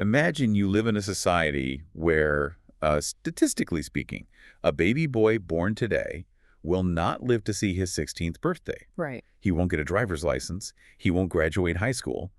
Imagine you live in a society where, statistically speaking, a baby boy born today will not live to see his 16th birthday. Right. He won't get a driver's license. He won't graduate high school.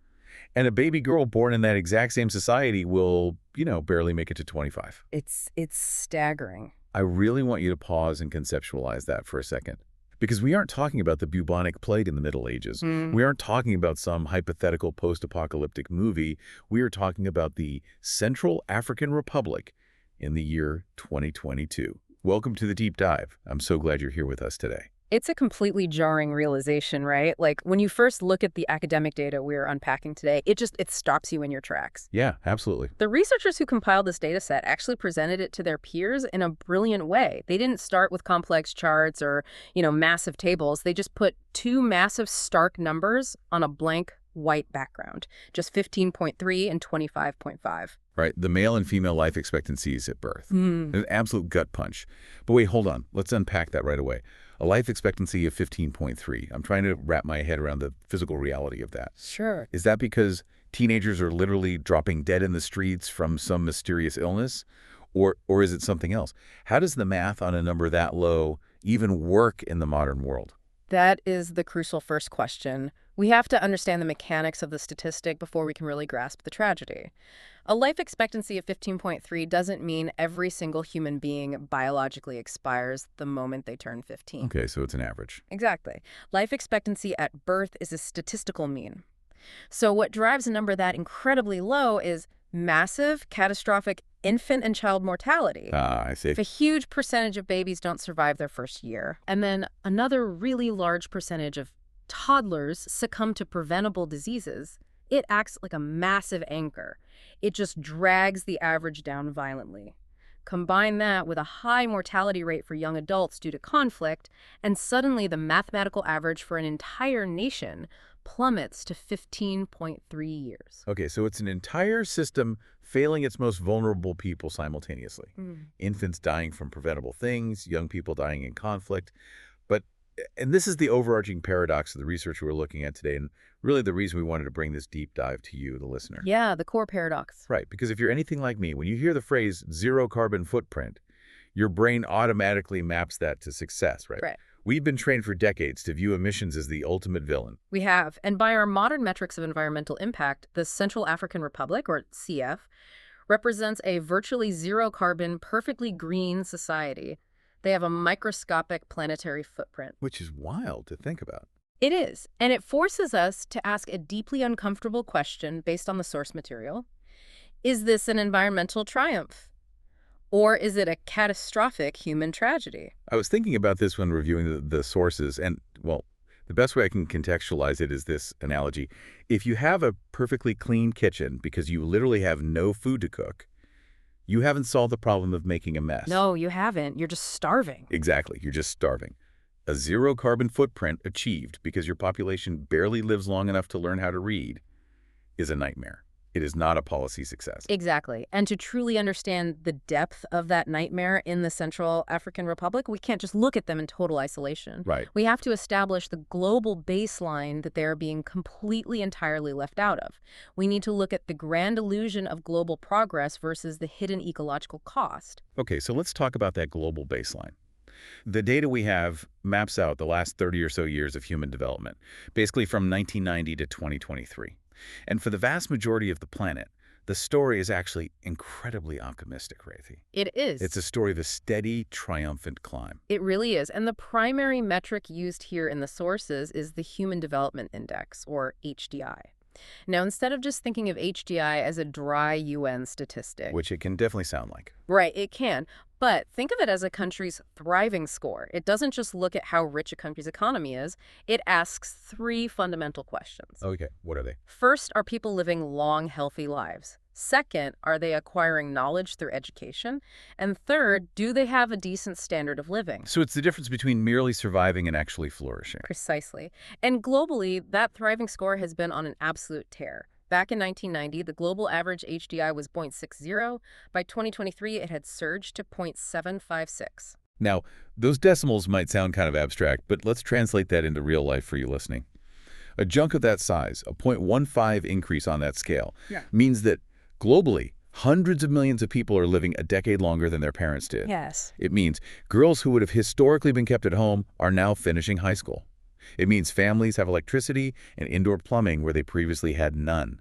And a baby girl born in that exact same society will, barely make it to 25. It's staggering. I really want you to pause and conceptualize that for a second. Because we aren't talking about the bubonic plague in the Middle Ages. We aren't talking about some hypothetical post-apocalyptic movie. We are talking about the Central African Republic in the year 2022. Welcome to the Deep Dive. I'm so glad you're here with us today. It's a completely jarring realization, right? Like, when you first look at the academic data we're unpacking today, it stops you in your tracks. Yeah, absolutely. The researchers who compiled this data set actually presented it to their peers in a brilliant way. They didn't start with complex charts or, massive tables. They just put two massive stark numbers on a blank white background, just 15.3 and 25.5. Right, the male and female life expectancies at birth. An absolute gut punch. But wait, hold on. Let's unpack that right away. A life expectancy of 15.3. I'm trying to wrap my head around the physical reality of that. Sure. Is that because teenagers are literally dropping dead in the streets from some mysterious illness? Or is it something else? How does the math on a number that low even work in the modern world? That is the crucial first question. We have to understand the mechanics of the statistic before we can really grasp the tragedy. A life expectancy of 15.3 doesn't mean every single human being biologically expires the moment they turn 15. Okay, so it's an average. Exactly. Life expectancy at birth is a statistical mean. So what drives a number that incredibly low is massive, catastrophic infant and child mortality. I see. If a huge percentage of babies don't survive their first year, and then another really large percentage of toddlers succumb to preventable diseases, it acts like a massive anchor. It just drags the average down violently. Combine that with a high mortality rate for young adults due to conflict, and suddenly the mathematical average for an entire nation plummets to 15.3 years. Okay, so it's an entire system failing its most vulnerable people simultaneously. Infants dying from preventable things, young people dying in conflict. And this is the overarching paradox of the research we're looking at today, and really the reason we wanted to bring this deep dive to you, the listener. Yeah, the core paradox. Right, because if you're anything like me, when you hear the phrase zero carbon footprint, your brain automatically maps that to success, right? Right. We've been trained for decades to view emissions as the ultimate villain. We have, and by our modern metrics of environmental impact, the Central African Republic, or CF, represents a virtually zero-carbon, perfectly green society. They have a microscopic planetary footprint. Which is wild to think about. It is, and it forces us to ask a deeply uncomfortable question based on the source material. Is this an environmental triumph? Or is it a catastrophic human tragedy? I was thinking about this when reviewing the sources, and, well, the best way I can contextualize it is this analogy. If you have a perfectly clean kitchen because you literally have no food to cook, you haven't solved the problem of making a mess. No, you haven't. You're just starving. Exactly. You're just starving. A zero carbon footprint achieved because your population barely lives long enough to learn how to read is a nightmare. It is not a policy success. Exactly. And to truly understand the depth of that nightmare in the Central African Republic, we can't just look at them in total isolation. Right. We have to establish the global baseline that they're being completely, entirely left out of. We need to look at the grand illusion of global progress versus the hidden ecological cost. Okay, so let's talk about that global baseline. The data we have maps out the last 30 or so years of human development, basically from 1990 to 2023. And for the vast majority of the planet, the story is actually incredibly optimistic, Raithi. It is. It's a story of a steady, triumphant climb. It really is. And the primary metric used here in the sources is the Human Development Index, or HDI. Now, instead of just thinking of HDI as a dry UN statistic, Which it can definitely sound like. right, it can. But think of it as a country's thriving score. It doesn't just look at how rich a country's economy is. It asks three fundamental questions. Okay, what are they? First, are people living long, healthy lives? Second, are they acquiring knowledge through education? And third, do they have a decent standard of living? So it's the difference between merely surviving and actually flourishing. Precisely. And globally, that thriving score has been on an absolute tear. Back in 1990, the global average HDI was 0.60. By 2023, it had surged to 0.756. Now, those decimals might sound kind of abstract, but let's translate that into real life for you listening. A chunk of that size, a 0.15 increase on that scale, means that Globally, hundreds of millions of people are living a decade longer than their parents did. Yes. It means girls who would have historically been kept at home are now finishing high school. It means families have electricity and indoor plumbing where they previously had none.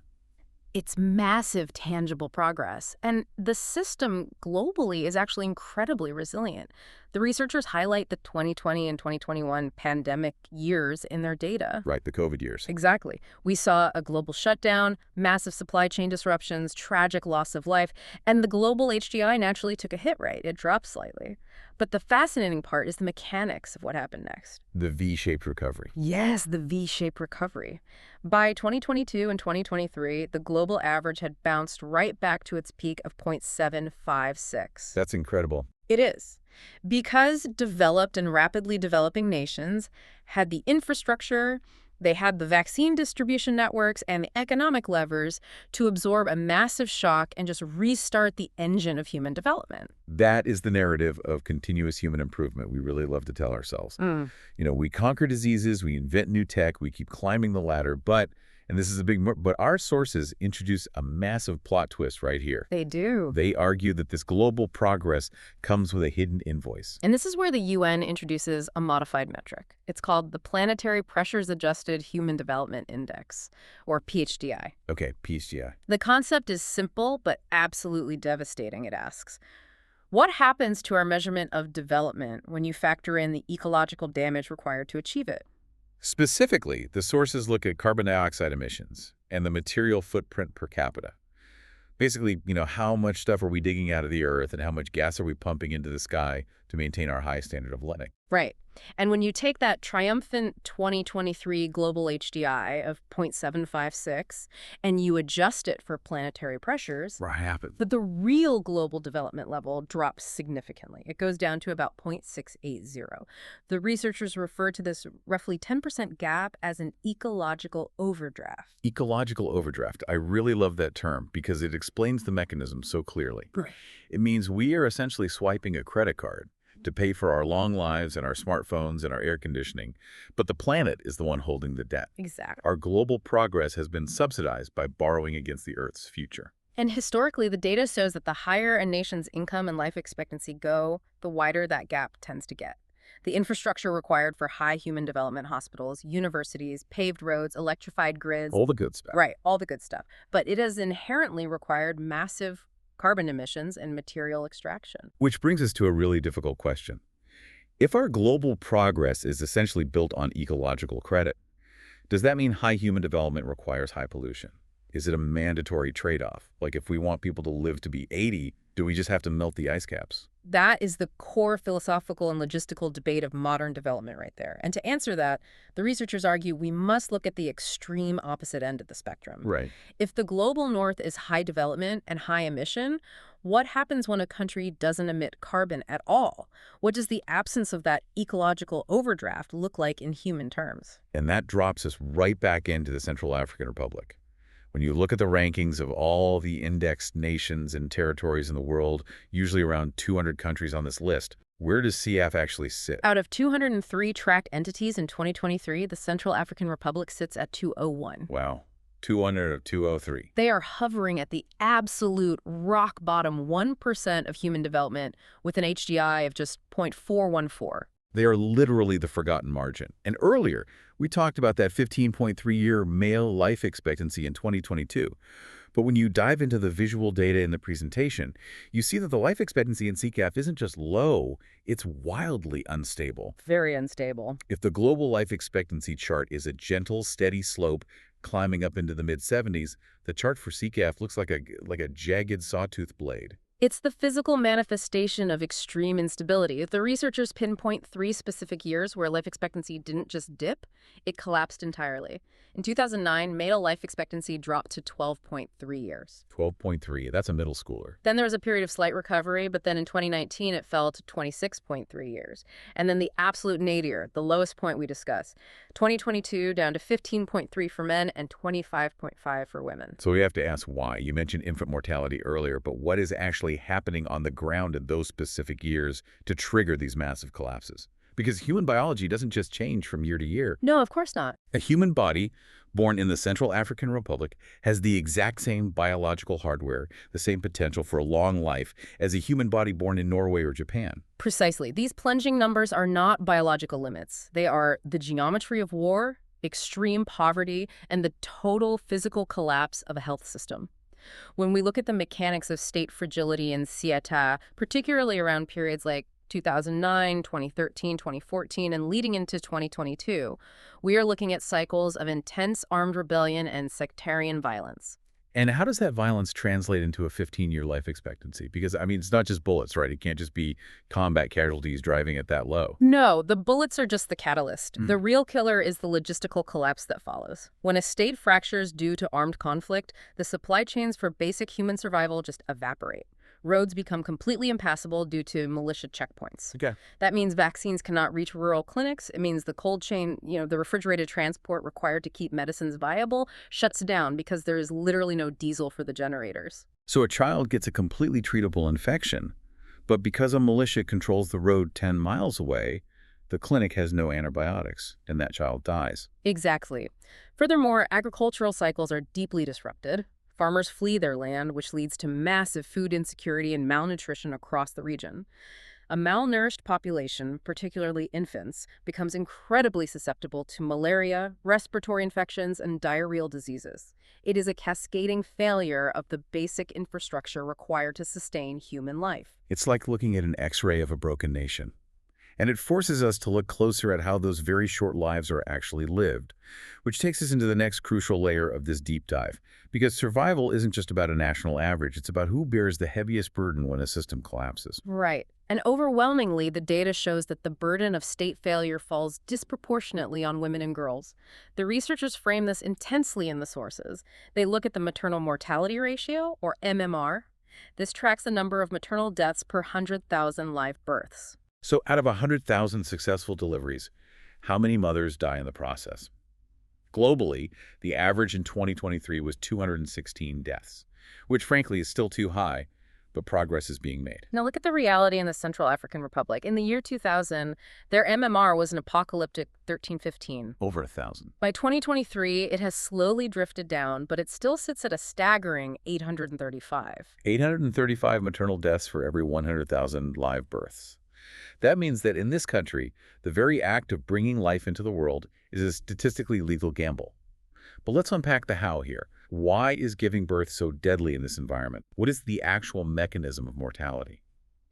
It's massive, tangible progress, and the system globally is actually incredibly resilient. The researchers highlight the 2020 and 2021 pandemic years in their data. Right, the COVID years. Exactly. We saw a global shutdown, massive supply chain disruptions, tragic loss of life, and the global HDI naturally took a hit, right? It dropped slightly. But the fascinating part is the mechanics of what happened next. The V-shaped recovery. Yes, the V-shaped recovery. By 2022 and 2023, the global average had bounced right back to its peak of 0.756. That's incredible. It is. Because developed and rapidly developing nations had the infrastructure, they had the vaccine distribution networks and the economic levers to absorb a massive shock and just restart the engine of human development. That is the narrative of continuous human improvement we really love to tell ourselves. We conquer diseases, we invent new tech, we keep climbing the ladder, but, and this is a big, but our sources introduce a massive plot twist right here. They do. They argue that this global progress comes with a hidden invoice. And this is where the UN introduces a modified metric. It's called the Planetary Pressures Adjusted Human Development Index, or PHDI. Okay, PHDI. The concept is simple but absolutely devastating, it asks. What happens to our measurement of development when you factor in the ecological damage required to achieve it? Specifically, the sources look at carbon dioxide emissions and the material footprint per capita. Basically, how much stuff are we digging out of the earth and how much gas are we pumping into the sky to maintain our high standard of living? Right. And when you take that triumphant 2023 global HDI of 0.756 and you adjust it for planetary pressures, What happens? the real global development level drops significantly. It goes down to about 0.680. The researchers refer to this roughly 10% gap as an ecological overdraft. Ecological overdraft. I really love that term because it explains the mechanism so clearly. Right. It means we are essentially swiping a credit card to pay for our long lives and our smartphones and our air conditioning, but the planet is the one holding the debt. Exactly. Our global progress has been subsidized by borrowing against the Earth's future. And historically, the data shows that the higher a nation's income and life expectancy go, the wider that gap tends to get. The infrastructure required for high human development hospitals, universities, paved roads, electrified grids. All the good stuff. Right, all the good stuff. But it has inherently required massive carbon emissions and material extraction. Which brings us to a really difficult question. If our global progress is essentially built on ecological credit, does that mean high human development requires high pollution? Is it a mandatory trade-off? Like if we want people to live to be 80, do we just have to melt the ice caps? That is the core philosophical and logistical debate of modern development right there. And to answer that, the researchers argue we must look at the extreme opposite end of the spectrum. Right. If the global north is high development and high emission, what happens when a country doesn't emit carbon at all? What does the absence of that ecological overdraft look like in human terms? And that drops us right back into the Central African Republic. When you look at the rankings of all the indexed nations and territories in the world, usually around 200 countries on this list, where does CAF actually sit? Out of 203 tracked entities in 2023, the Central African Republic sits at 201. Wow. 200 of 203. They are hovering at the absolute rock bottom 1% of human development with an HDI of just 0.414. They are literally the forgotten margin. And earlier, we talked about that 15.3-year male life expectancy in 2022. But when you dive into the visual data in the presentation, you see that the life expectancy in CCAF isn't just low, it's wildly unstable. Very unstable. If the global life expectancy chart is a gentle, steady slope climbing up into the mid-70s, the chart for CCAF looks like a jagged sawtooth blade. It's the physical manifestation of extreme instability. If the researchers pinpoint 3 specific years where life expectancy didn't just dip, it collapsed entirely. In 2009, male life expectancy dropped to 12.3 years. 12.3, that's a middle schooler. Then there was a period of slight recovery, but then in 2019, it fell to 26.3 years. And then the absolute nadir, the lowest point we discuss, 2022 down to 15.3 for men and 25.5 for women. So we have to ask why. You mentioned infant mortality earlier, but what is actually happening on the ground in those specific years to trigger these massive collapses? because human biology doesn't just change from year to year. No, of course not. A human body born in the Central African Republic has the exact same biological hardware, the same potential for a long life as a human body born in Norway or Japan. Precisely. These plunging numbers are not biological limits. They are the geometry of war, extreme poverty, and the total physical collapse of a health system. When we look at the mechanics of state fragility in Cieta, particularly around periods like 2009, 2013, 2014, and leading into 2022, we are looking at cycles of intense armed rebellion and sectarian violence. And how does that violence translate into a 15-year life expectancy? Because, I mean, it's not just bullets, right? It can't just be combat casualties driving it that low. No, the bullets are just the catalyst. The real killer is the logistical collapse that follows. When a state fractures due to armed conflict, the supply chains for basic human survival just evaporate. Roads become completely impassable due to militia checkpoints. Okay. That means vaccines cannot reach rural clinics. It means the cold chain, the refrigerated transport required to keep medicines viable shuts down because there is literally no diesel for the generators. So a child gets a completely treatable infection, but because a militia controls the road 10 miles away, the clinic has no antibiotics, and that child dies. Exactly. Furthermore, agricultural cycles are deeply disrupted. Farmers flee their land, which leads to massive food insecurity and malnutrition across the region. A malnourished population, particularly infants, becomes incredibly susceptible to malaria, respiratory infections, and diarrheal diseases. It is a cascading failure of the basic infrastructure required to sustain human life. It's like looking at an X-ray of a broken nation. And it forces us to look closer at how those very short lives are actually lived, which takes us into the next crucial layer of this deep dive. Because survival isn't just about a national average, it's about who bears the heaviest burden when a system collapses. Right. And overwhelmingly, the data shows that the burden of state failure falls disproportionately on women and girls. The researchers frame this intensely in the sources. They look at the maternal mortality ratio, or MMR. This tracks the number of maternal deaths per 100,000 live births. So out of 100,000 successful deliveries, how many mothers die in the process? Globally, the average in 2023 was 216 deaths, which frankly is still too high, but progress is being made. Now look at the reality in the Central African Republic. In the year 2000, their MMR was an apocalyptic 1315. Over 1,000. By 2023, it has slowly drifted down, but it still sits at a staggering 835. 835 maternal deaths for every 100,000 live births. That means that in this country, the very act of bringing life into the world is a statistically lethal gamble. But let's unpack the how here. Why is giving birth so deadly in this environment? What is the actual mechanism of mortality?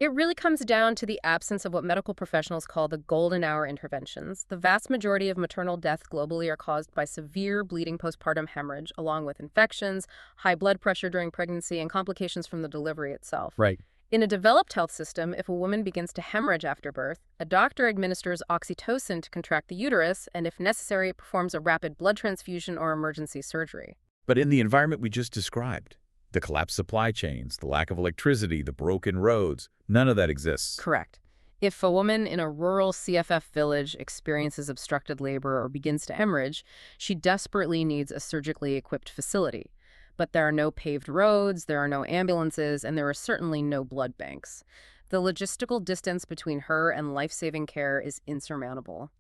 It really comes down to the absence of what medical professionals call the golden hour interventions. The vast majority of maternal deaths globally are caused by severe bleeding postpartum hemorrhage, along with infections, high blood pressure during pregnancy, and complications from the delivery itself. Right. In a developed health system, if a woman begins to hemorrhage after birth, a doctor administers oxytocin to contract the uterus and, if necessary, performs a rapid blood transfusion or emergency surgery. But in the environment we just described, the collapsed supply chains, the lack of electricity, the broken roads, none of that exists. Correct. If a woman in a rural CFF village experiences obstructed labor or begins to hemorrhage, she desperately needs a surgically equipped facility. But there are no paved roads, there are no ambulances, and there are certainly no blood banks. The logistical distance between her and life-saving care is insurmountable.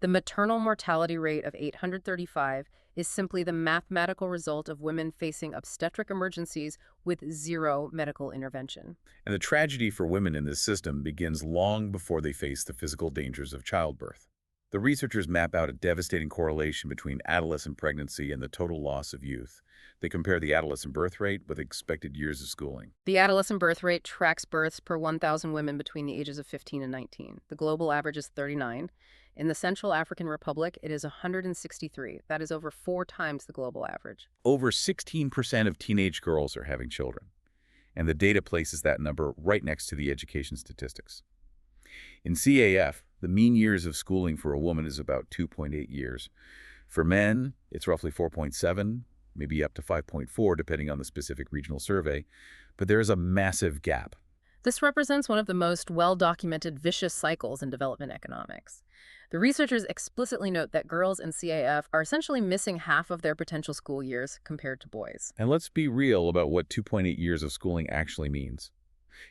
The maternal mortality rate of 835 is simply the mathematical result of women facing obstetric emergencies with zero medical intervention. And the tragedy for women in this system begins long before they face the physical dangers of childbirth. The researchers map out a devastating correlation between adolescent pregnancy and the total loss of youth. They compare the adolescent birth rate with expected years of schooling. The adolescent birth rate tracks births per 1,000 women between the ages of 15 and 19. The global average is 39. In the Central African Republic, it is 163. That is over 4 times the global average. Over 16% of teenage girls are having children, and the data places that number right next to the education statistics. In CAF, the mean years of schooling for a woman is about 2.8 years. For men, it's roughly 4.7, maybe up to 5.4, depending on the specific regional survey, but there is a massive gap. This represents one of the most well-documented vicious cycles in development economics. The researchers explicitly note that girls in CAF are essentially missing half of their potential school years compared to boys. And let's be real about what 2.8 years of schooling actually means.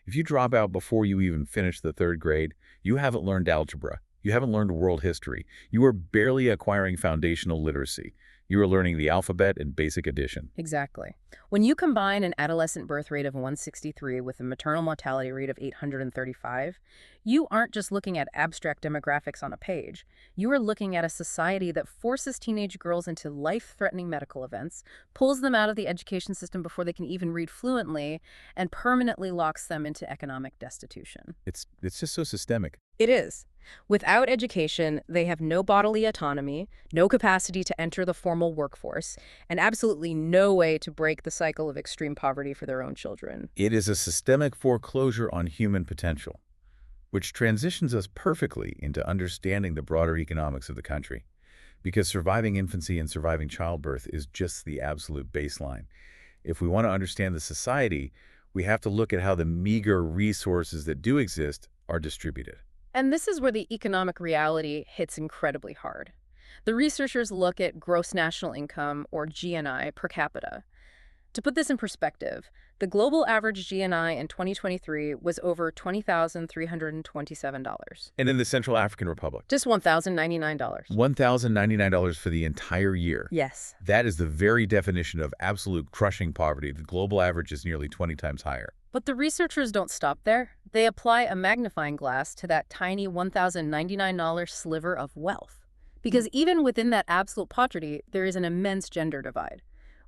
If you drop out before you even finish the 3rd grade, you haven't learned algebra, You haven't learned world history. You are barely acquiring foundational literacy. You are learning the alphabet and basic addition. Exactly. When you combine an adolescent birth rate of 163 with a maternal mortality rate of 835, you aren't just looking at abstract demographics on a page. You are looking at a society that forces teenage girls into life-threatening medical events, pulls them out of the education system before they can even read fluently, and permanently locks them into economic destitution. It's just so systemic. It is. Without education, they have no bodily autonomy, no capacity to enter the formal workforce, and absolutely no way to break the cycle of extreme poverty for their own children. It is a systemic foreclosure on human potential, which transitions us perfectly into understanding the broader economics of the country. Because surviving infancy and surviving childbirth is just the absolute baseline. If we want to understand the society, we have to look at how the meager resources that do exist are distributed. And this is where the economic reality hits incredibly hard. The researchers look at gross national income, or GNI, per capita. To put this in perspective, the global average GNI in 2023 was over $20,327. And in the Central African Republic, Just $1,099. $1,099 for the entire year. Yes. That is the very definition of absolute crushing poverty. The global average is nearly 20 times higher. But the researchers don't stop there. They apply a magnifying glass to that tiny $1,099 sliver of wealth. Because even within that absolute poverty, there is an immense gender divide.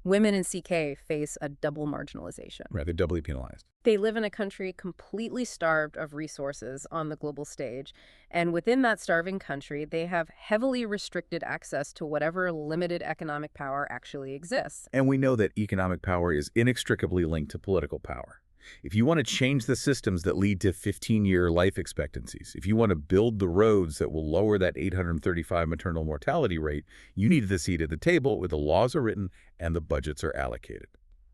Women in CK face a double marginalization. Right, they're doubly penalized. They live in a country completely starved of resources on the global stage, and within that starving country, they have heavily restricted access to whatever limited economic power actually exists. And we know that economic power is inextricably linked to political power. If you want to change the systems that lead to 15-year life expectancies, if you want to build the roads that will lower that 835 maternal mortality rate, you need the seat at the table where the laws are written and the budgets are allocated.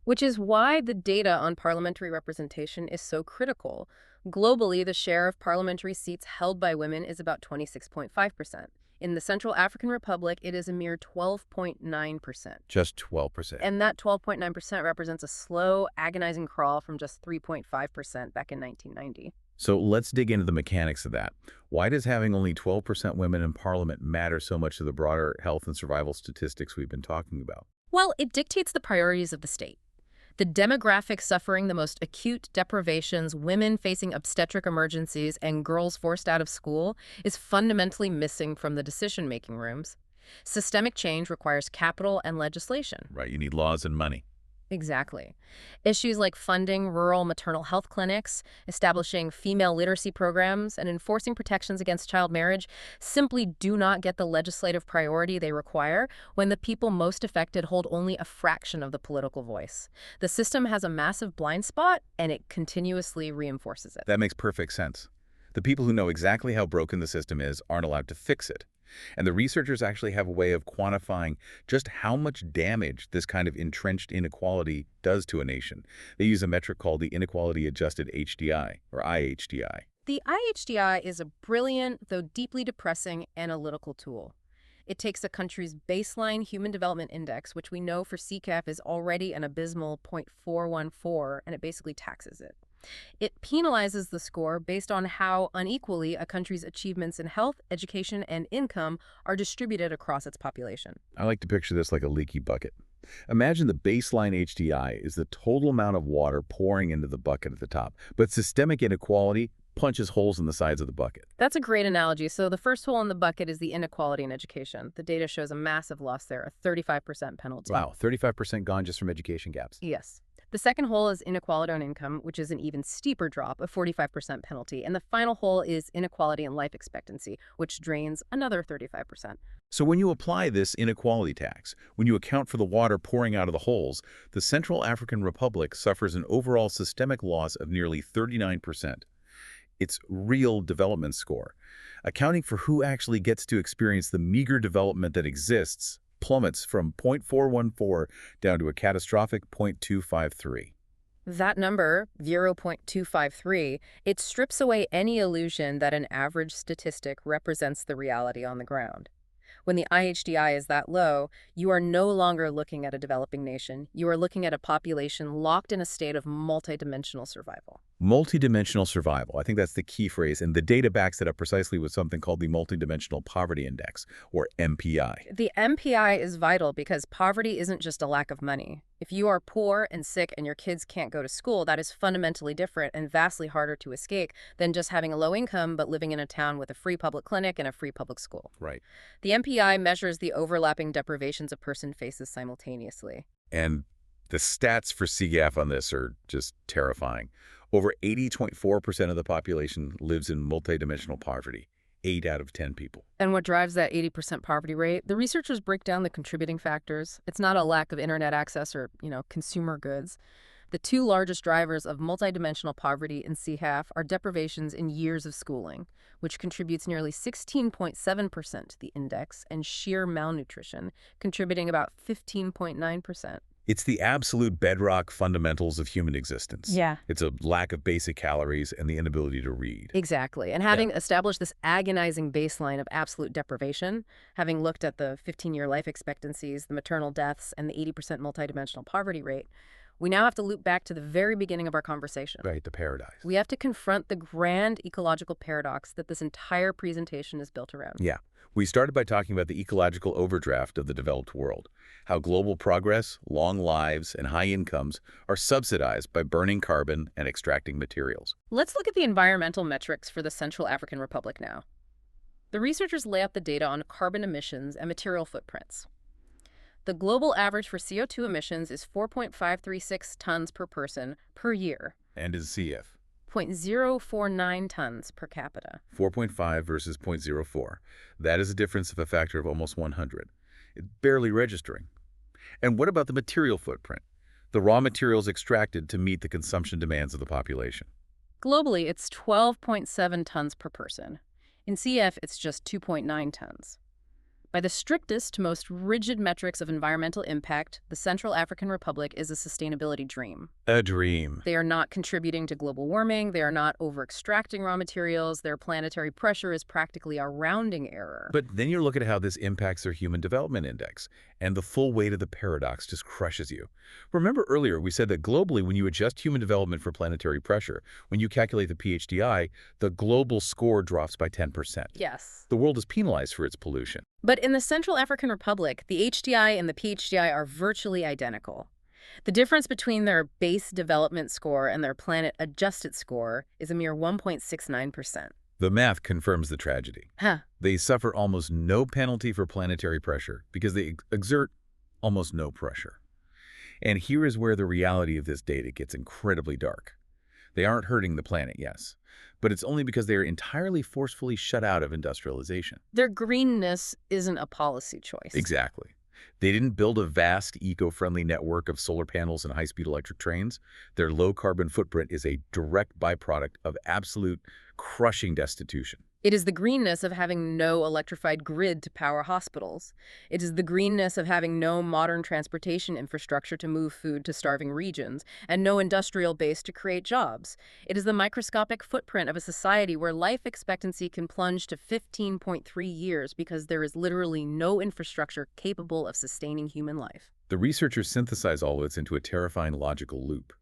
Which is why the data on parliamentary representation is so critical. Globally, the share of parliamentary seats held by women is about 26.5%. In the Central African Republic, it is a mere 12.9%. Just 12%. And that 12.9% represents a slow, agonizing crawl from just 3.5% back in 1990. So let's dig into the mechanics of that. Why does having only 12% women in parliament matter so much to the broader health and survival statistics we've been talking about? Well, it dictates the priorities of the state. The demographic suffering the most acute deprivations, women facing obstetric emergencies, and girls forced out of school is fundamentally missing from the decision-making rooms. Systemic change requires capital and legislation. Right, you need laws and money. Exactly. Issues like funding rural maternal health clinics, establishing female literacy programs, and enforcing protections against child marriage simply do not get the legislative priority they require when the people most affected hold only a fraction of the political voice. The system has a massive blind spot, and it continuously reinforces it. That makes perfect sense. The people who know exactly how broken the system is aren't allowed to fix it. And the researchers actually have a way of quantifying just how much damage this kind of entrenched inequality does to a nation. They use a metric called the Inequality-Adjusted HDI, or IHDI. The IHDI is a brilliant, though deeply depressing, analytical tool. It takes a country's baseline Human Development Index, which we know for CCAF is already an abysmal 0.414, and it basically taxes it. It penalizes the score based on how unequally a country's achievements in health, education, and income are distributed across its population. I like to picture this like a leaky bucket. Imagine the baseline HDI is the total amount of water pouring into the bucket at the top, but systemic inequality punches holes in the sides of the bucket. That's a great analogy. So the first hole in the bucket is the inequality in education. The data shows a massive loss there, a 35% penalty. Wow, 35% gone just from education gaps. Yes. The second hole is inequality on income, which is an even steeper drop, a 45% penalty. And the final hole is inequality in life expectancy, which drains another 35%. So when you apply this inequality tax, when you account for the water pouring out of the holes, the Central African Republic suffers an overall systemic loss of nearly 39%. Its real development score, accounting for who actually gets to experience the meager development that exists, plummets from 0.414 down to a catastrophic 0.253. That number, 0.253, it strips away any illusion that an average statistic represents the reality on the ground. When the IHDI is that low, you are no longer looking at a developing nation. You are looking at a population locked in a state of multidimensional survival. Multidimensional survival. I think that's the key phrase, and the data backs it up precisely with something called the Multidimensional Poverty Index, or MPI. The MPI is vital because poverty isn't just a lack of money. If you are poor and sick and your kids can't go to school, that is fundamentally different and vastly harder to escape than just having a low income but living in a town with a free public clinic and a free public school. Right. The MPI measures the overlapping deprivations a person faces simultaneously. And the stats for CGAF on this are just terrifying. Over 80.4% of the population lives in multidimensional poverty, 8 out of 10 people. And what drives that 80% poverty rate? The researchers break down the contributing factors. It's not a lack of internet access or, consumer goods. The two largest drivers of multidimensional poverty in CHAF are deprivations in years of schooling, which contributes nearly 16.7% to the index, and sheer malnutrition, contributing about 15.9%. It's the absolute bedrock fundamentals of human existence. Yeah. It's a lack of basic calories and the inability to read. Exactly. And having established this agonizing baseline of absolute deprivation, having looked at the 15-year life expectancies, the maternal deaths, and the 80% multidimensional poverty rate, we now have to loop back to the very beginning of our conversation. Right, the paradox. We have to confront the grand ecological paradox that this entire presentation is built around. Yeah. We started by talking about the ecological overdraft of the developed world, how global progress, long lives, and high incomes are subsidized by burning carbon and extracting materials. Let's look at the environmental metrics for the Central African Republic now. The researchers lay out the data on carbon emissions and material footprints. The global average for CO2 emissions is 4.536 tons per person per year. And is CF. 0.049 tons per capita. 4.5 versus 0.04. That is a difference of a factor of almost 100. It's barely registering. And what about the material footprint? The raw materials extracted to meet the consumption demands of the population. Globally, it's 12.7 tons per person. In CF, it's just 2.9 tons. By the strictest, most rigid metrics of environmental impact, the Central African Republic is a sustainability dream. A dream. They are not contributing to global warming. They are not over-extracting raw materials. Their planetary pressure is practically a rounding error. But then you look at how this impacts their Human Development Index, and the full weight of the paradox just crushes you. Remember earlier we said that globally, when you adjust human development for planetary pressure, when you calculate the PHDI, the global score drops by 10%. Yes. The world is penalized for its pollution. But in the Central African Republic, the HDI and the PHDI are virtually identical. The difference between their base development score and their planet-adjusted score is a mere 1.69%. The math confirms the tragedy. Huh. They suffer almost no penalty for planetary pressure because they exert almost no pressure. And here is where the reality of this data gets incredibly dark. They aren't hurting the planet, yes, but it's only because they are entirely forcefully shut out of industrialization. Their greenness isn't a policy choice. Exactly. They didn't build a vast, eco-friendly network of solar panels and high-speed electric trains. Their low-carbon footprint is a direct byproduct of absolute crushing destitution. It is the greenness of having no electrified grid to power hospitals. It is the greenness of having no modern transportation infrastructure to move food to starving regions, and no industrial base to create jobs. It is the microscopic footprint of a society where life expectancy can plunge to 15.3 years because there is literally no infrastructure capable of sustaining human life. The researchers synthesize all of this into a terrifying logical loop.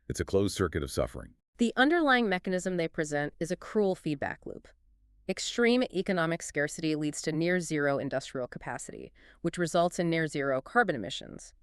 It's a closed circuit of suffering. The underlying mechanism they present is a cruel feedback loop. Extreme economic scarcity leads to near-zero industrial capacity, which results in near-zero carbon emissions.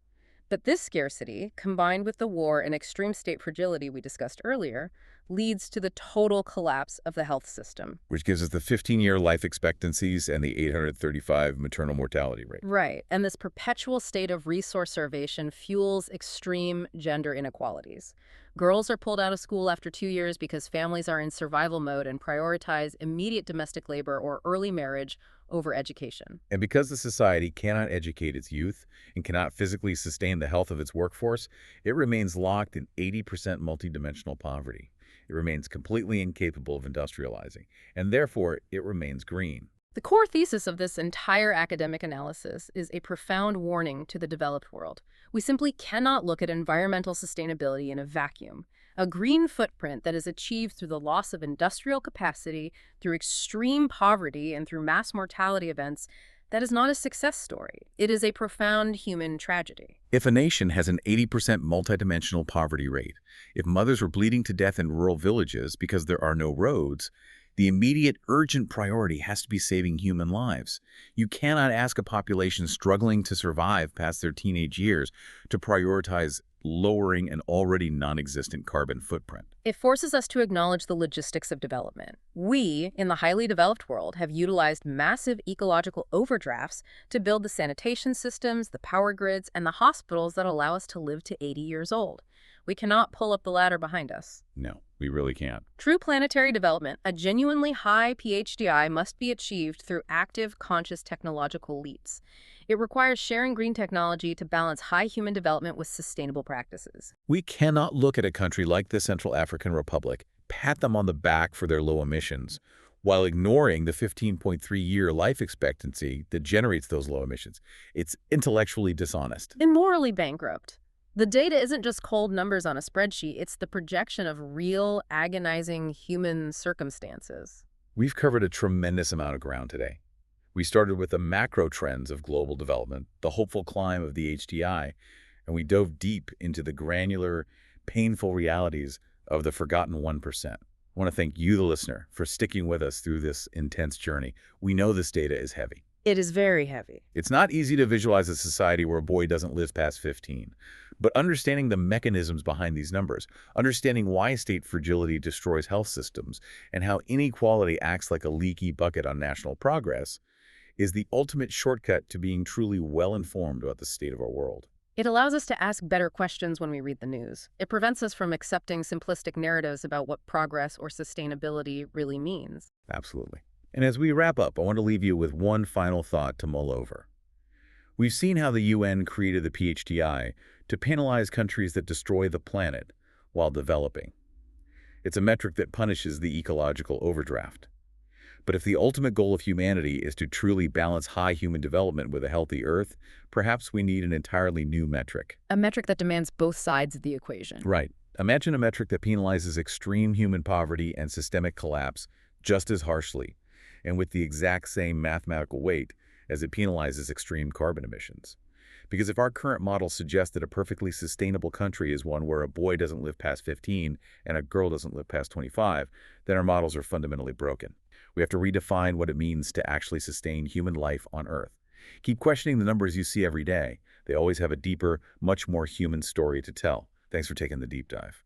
But this scarcity, combined with the war and extreme state fragility we discussed earlier, leads to the total collapse of the health system. Which gives us the 15-year life expectancies and the 835 maternal mortality rate. Right, and this perpetual state of resource starvation fuels extreme gender inequalities. Girls are pulled out of school after 2 years because families are in survival mode and prioritize immediate domestic labor or early marriage over education. And because the society cannot educate its youth and cannot physically sustain the health of its workforce, it remains locked in 80% multidimensional poverty. It remains completely incapable of industrializing, and therefore it remains green. The core thesis of this entire academic analysis is a profound warning to the developed world. We simply cannot look at environmental sustainability in a vacuum. A green footprint that is achieved through the loss of industrial capacity, through extreme poverty, and through mass mortality events, That is not a success story. It is a profound human tragedy. If a nation has an 80% multidimensional poverty rate, if mothers are bleeding to death in rural villages because there are no roads, the immediate urgent priority has to be saving human lives. You cannot ask a population struggling to survive past their teenage years to prioritize lowering an already non-existent carbon footprint. It forces us to acknowledge the logistics of development. We, in the highly developed world, have utilized massive ecological overdrafts to build the sanitation systems, the power grids, and the hospitals that allow us to live to 80 years old. We cannot pull up the ladder behind us. No, we really can't. True planetary development, a genuinely high GDI, must be achieved through active, conscious technological leaps. It requires sharing green technology to balance high human development with sustainable practices. We cannot look at a country like the Central African Republic, pat them on the back for their low emissions, while ignoring the 15.3-year life expectancy that generates those low emissions. It's intellectually dishonest. And morally bankrupt. The data isn't just cold numbers on a spreadsheet, it's the projection of real, agonizing human circumstances. We've covered a tremendous amount of ground today. We started with the macro trends of global development, the hopeful climb of the HDI, and we dove deep into the granular, painful realities of the forgotten 1%. I want to thank you, the listener, for sticking with us through this intense journey. We know this data is heavy. It is very heavy. It's not easy to visualize a society where a boy doesn't live past 15. But understanding the mechanisms behind these numbers, understanding why state fragility destroys health systems, and how inequality acts like a leaky bucket on national progress, is the ultimate shortcut to being truly well-informed about the state of our world. It allows us to ask better questions when we read the news. It prevents us from accepting simplistic narratives about what progress or sustainability really means. Absolutely. And as we wrap up, I want to leave you with one final thought to mull over. We've seen how the UN created the PHDI to penalize countries that destroy the planet while developing. It's a metric that punishes the ecological overdraft. But if the ultimate goal of humanity is to truly balance high human development with a healthy Earth, perhaps we need an entirely new metric. A metric that demands both sides of the equation. Right. Imagine a metric that penalizes extreme human poverty and systemic collapse just as harshly, and with the exact same mathematical weight as it penalizes extreme carbon emissions. Because if our current model suggests that a perfectly sustainable country is one where a boy doesn't live past 15 and a girl doesn't live past 25, then our models are fundamentally broken. We have to redefine what it means to actually sustain human life on Earth. Keep questioning the numbers you see every day. They always have a deeper, much more human story to tell. Thanks for taking the deep dive.